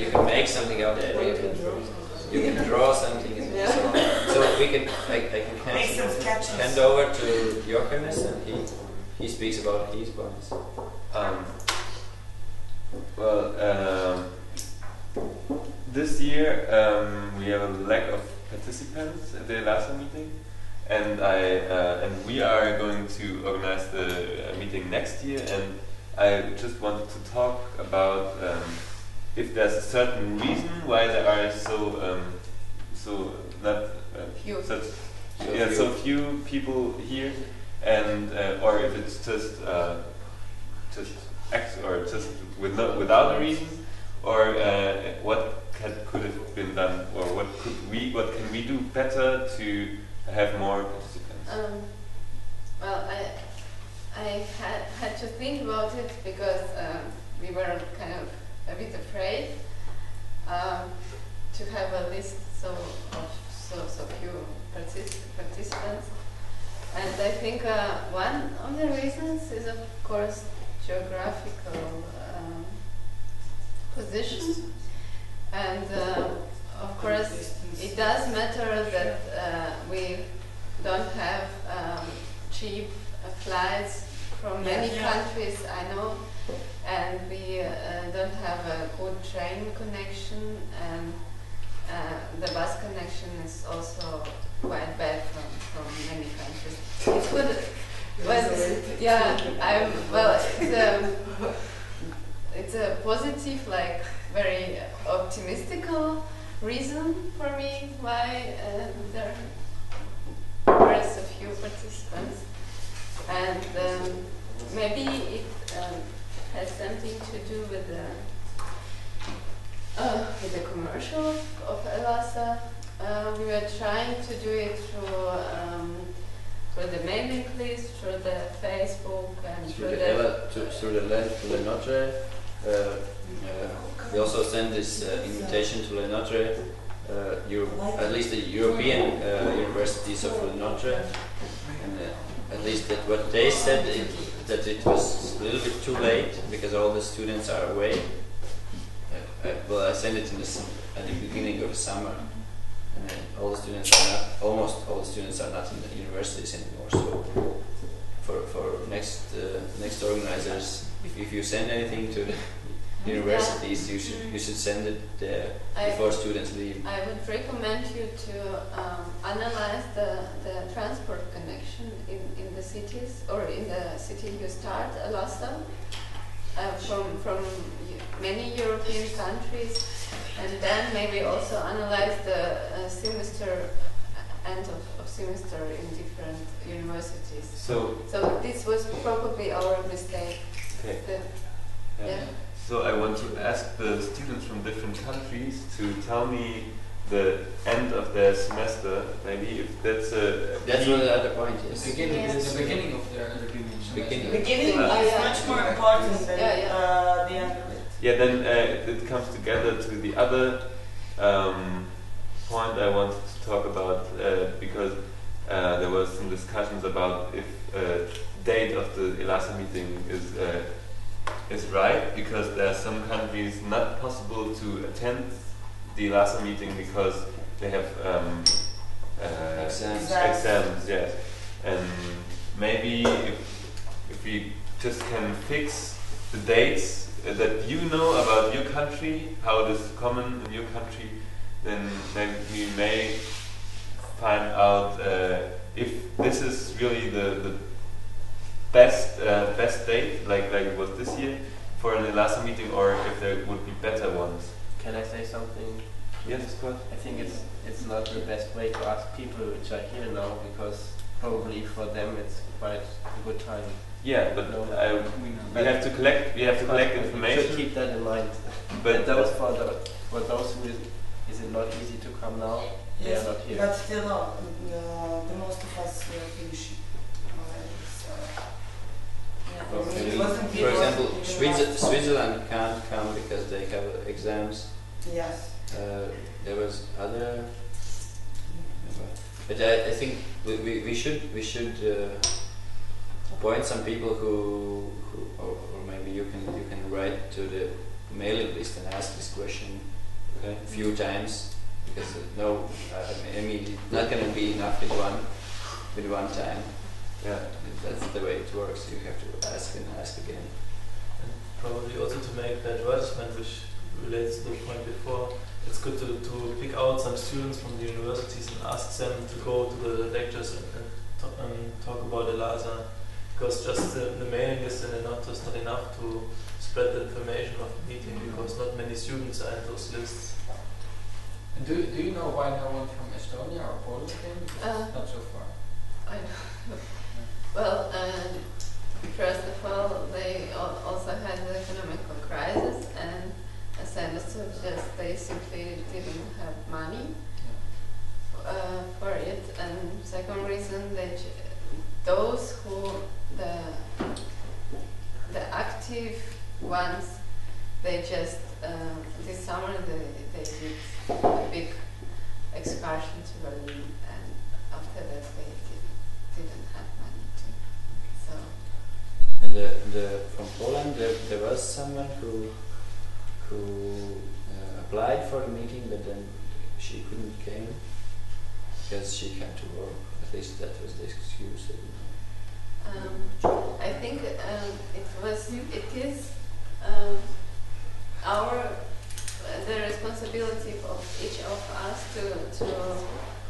you can make something out of it. You can draw something. So we can I can hand over to Johannes, and he speaks about his points. This year we have a lack of participants at the ELASA meeting, and we are going to organize the meeting next year. And I just wanted to talk about if there's a certain reason why there are so few people here, and or if it's just without a reason, or what could have been done, or what can we do better to have more participants? Well, I had to think about it because we were kind of a bit afraid to have a list so few participants, and I think one of the reasons is, of course, geographical position, and of course it does matter that we don't have cheap flights from many countries, I know, and we don't have a good train connection, and the bus connection is also quite bad from many countries. It's good, but yeah, it's a positive, like very optimistical reason for me why there are so few participants, and maybe it has something to do with the commercial of ELASA. We were trying to do it through the mailing list, through the Facebook, and through the Notre. We also send this invitation to Notre, at least the European universities of Notre, and at least that what they said that it was a little bit too late because all the students are away. Well, I sent it at the beginning of the summer, and almost all the students are not in the universities anymore. So for next organizers, if you send anything to the universities, you should send it there before students leave. I would recommend you to analyze the transport connection in the cities, or in the city you start ELASA, from many European countries, and then maybe also analyze the semester, end of semester in different universities. So this was probably our mistake. Okay. So I want to ask the students from different countries to tell me the end of their semester, maybe, if that's a... That's another point, yes. The beginning of their beginning is much more important than the end of it. Yeah, then it comes together to the other point I wanted to talk about, because there was some discussions about if date of the ELASA meeting is right, because there are some countries not possible to attend the ELASA meeting because they have exams, yes. And maybe if we just can fix the dates that you know about your country, how it is common in your country, then maybe we may find out if this is really the best date, like it was this year, for an ELASA meeting, or if there would be better ones. Can I say something? Yes, of course. I think it's not the best way to ask people which are here now, because probably for them it's quite a good time. Yeah, but we have to collect information. We should keep that in mind. But those for those who is it not easy to come now? Yes, they are not here. but still, the most of us finish. For example, Switzerland can't come because they have exams. Yes. There was other, but I think we should appoint some people who or maybe you can write to the mailing list and ask this question a few times, because no, I mean it's not going to be enough with one time. Yeah. That's the way it works. You have to ask and ask again. And probably also to make the advertisement, which relates to the point before, it's good to pick out some students from the universities and ask them to go to the lectures and talk about ELASA, because just the mailing list in the Notre is not enough to spread the information of the meeting, because not many students are in those lists. And do you know why no one from Estonia or Poland came? Not so far. I know. Well, first of all, they also had the economic crisis, and as I understood, just they simply didn't have money for it. And second reason, those who the active ones, they just this summer they did a big excursion to Berlin, and after that they didn't have money too. So. And from Poland, there was someone who applied for the meeting, but then she couldn't came because she had to work. At least that was the excuse. I think it is the responsibility of each of us to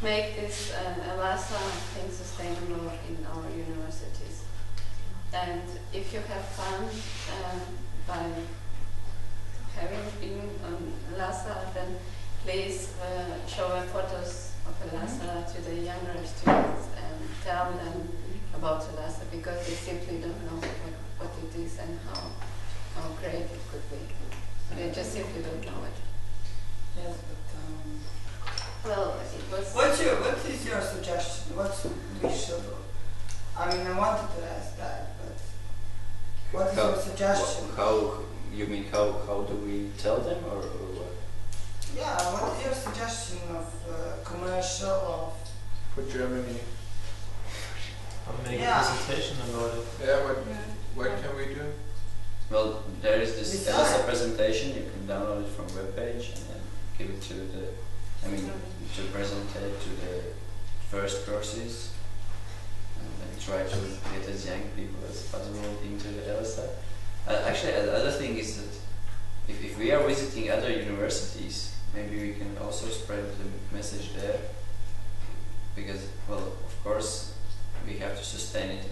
make this ELASA thing sustainable in our universities. And if you have fun by having been on ELASA, then please show photos of ELASA to the younger students and tell them about ELASA, because they simply don't know what it is and how great it could be. They just simply don't know it. Yes, but well, it was. What is your suggestion? What we should do? I mean, I wanted to ask that, but what is your suggestion? How you mean? How do we tell them, or what? Yeah, what is your suggestion of commercial for Germany? I'll make Yeah. a presentation about it. Yeah, what can we do? Well, there is this ELASA presentation. You can download it from webpage and then give it to to present it to the first courses, and then try to get as young people as possible into the ELASA. Actually, the other thing is that if we are visiting other universities, maybe we can also spread the message there, because, well, of course, we have to sustain it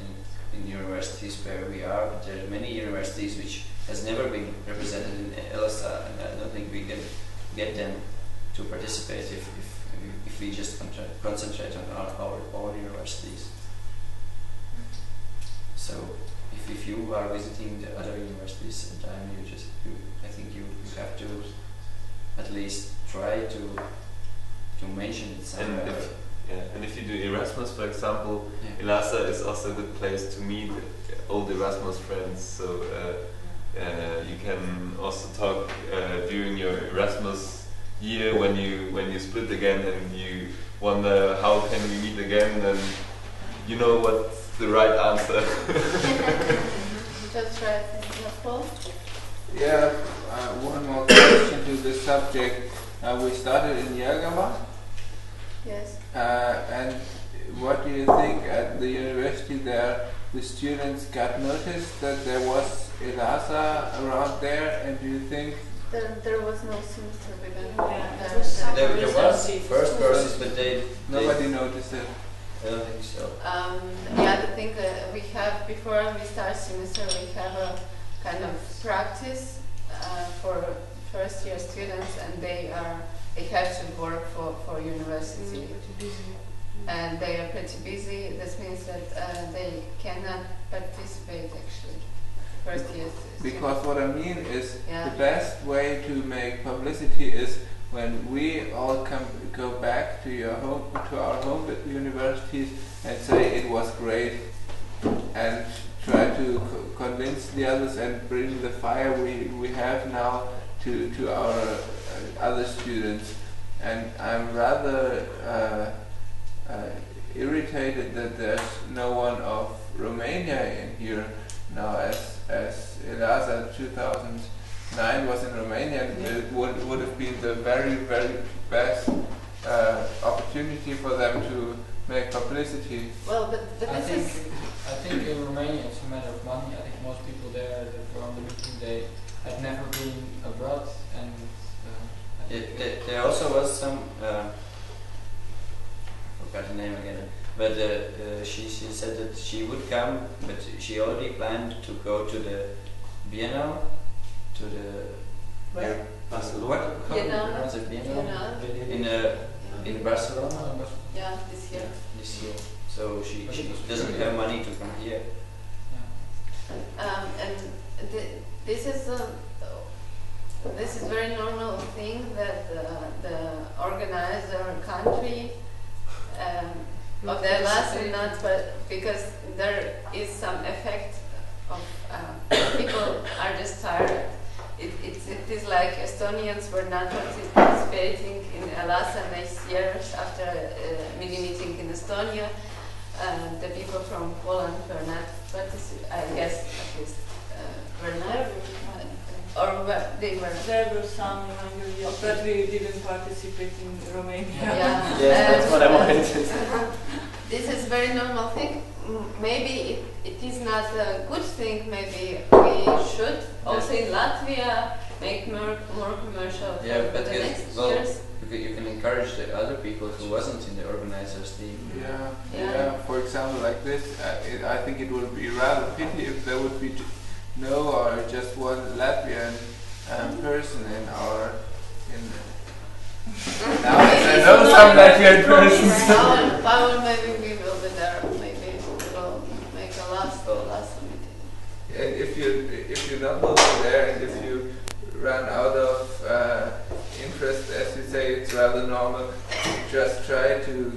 in universities where we are, but there are many universities which has never been represented in ELASA, and I don't think we can get them to participate if we just concentrate on our own universities. So if you are visiting the other universities sometime, I think you have to at least try to mention it somewhere. And if you do Erasmus, for example, Yeah. ELASA is also a good place to meet old Erasmus friends. So you can also talk during your Erasmus year when you split again and you wonder how can we meet again, and you know what's the right answer. Just right, Paul. Yeah, one more question to this subject. We started in Jelgava. Yes. And what do you think at the university there? The students got noticed that there was ELASA around there, and do you think There was no semester begun. There was first courses, but nobody noticed it? I don't think so. Yeah, the thing we have before we start semester, we have a kind of practice for first year students, and they have to work for university, and they are pretty busy. This means that they cannot participate actually first year students. Because what I mean is Yeah. the best way to make publicity is when we all go back to our home universities and say it was great, and try to convince the others and bring the fire we have now to our other students. And I'm rather irritated that there's no one of Romania in here now, as ELASA 2000 2009 was in Romania, and it would have been the very, very best opportunity for them to make publicity. Well, but I this is. think in Romania it's a matter of money. I think most people there that were on the meeting, they had never been abroad, and there also was some. Forgot the name again. But she said that she would come, but she already planned to go to the Biennale, to the Where? Barcelona. Biennale. Was it Biennale? In Barcelona. Yeah, this year. This year. So she doesn't have money to come here. And this is very normal thing that the organizer country of the ELASA, not but because there is some effect of people are just tired. It is like Estonians were not participating in ELASA next year after a mini meeting in Estonia. The people from Poland were not participating, I guess at least were not. Or they were. There were some that we didn't participate in Romania. Yeah, That's what I wanted. This is very normal thing. Maybe it is not a good thing. Maybe we should also in Latvia make more commercial for the next years. You can encourage the other people who wasn't in the organizers team. Yeah. For example, like this, I think it would be rather pity if there would be no or just one Latvian person in our. Now I know some Latvian persons. Paul, maybe we will be there. Maybe we will make a last meeting. And if you not will be there, and if you run out of interest, as you say, it's rather normal. Just try to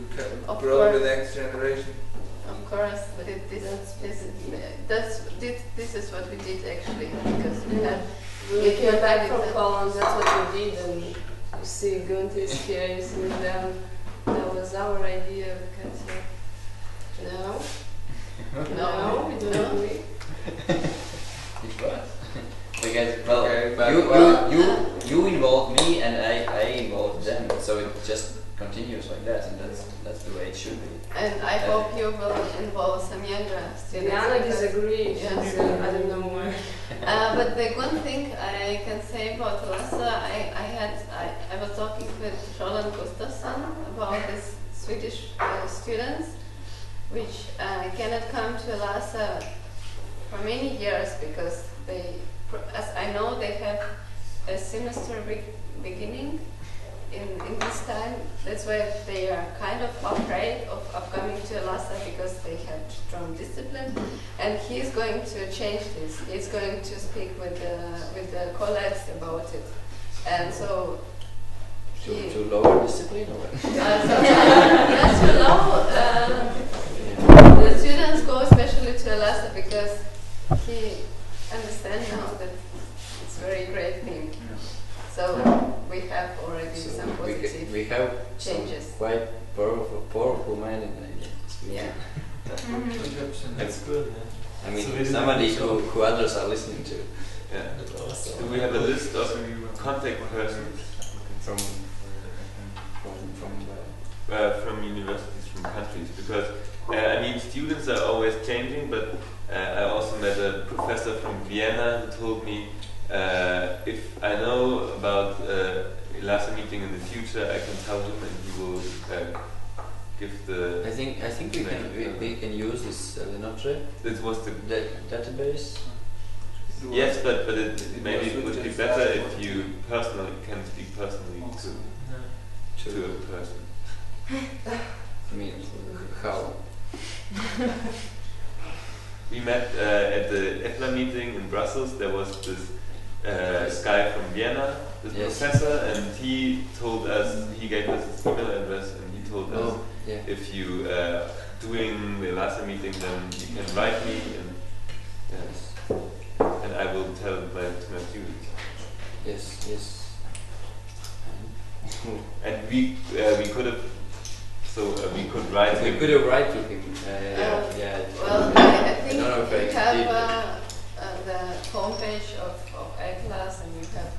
grow the next generation. Of course, but this is what we did actually, because we had. We came back from Poland, that's what we did, and you see Gunther is here, you see them. That was our idea because no, we don't agree. It was. Because you involved me and I involved them, so it just continues like that, and that's the way it should be. And I hope you will involve some younger students. Diana disagrees. Yes. I don't know why. But the one thing I can say about ELASA, I was talking with Roland Gustafsson about these Swedish students, which cannot come to ELASA for many years because they, as I know, they have a semester beginning in this time. That's why they are kind of afraid of coming to ELASA because they have strong discipline. And he is going to change this. He's going to speak with the colleagues about it. And so to lower discipline or what? Not too low. The students go especially to ELASA because he understands now that it's a very great thing. So we have already some positive we have changes. Some quite powerful men in the Yeah. That's good. Yeah. I mean, So somebody who others are listening to. Yeah. That's awesome. Do we have a list of contact persons from universities, from countries? Because I mean, students are always changing, but I also met a professor from Vienna who told me if I know about ELASA meeting in the future, I can tell him and he will give the. I think we can use this Notre. This was the database. Yes, but maybe it would be better if you personally can speak personally to a person. I mean, how? We met at the ETLA meeting in Brussels. There was this guy from Vienna, this professor, and he told us, he gave us his email address, and he told us if you doing the ELASA meeting, then you can write me, and I will tell to my students. Yes. And we could have. So we could write. We could have write to him. Well, I think we have the homepage of A class and you have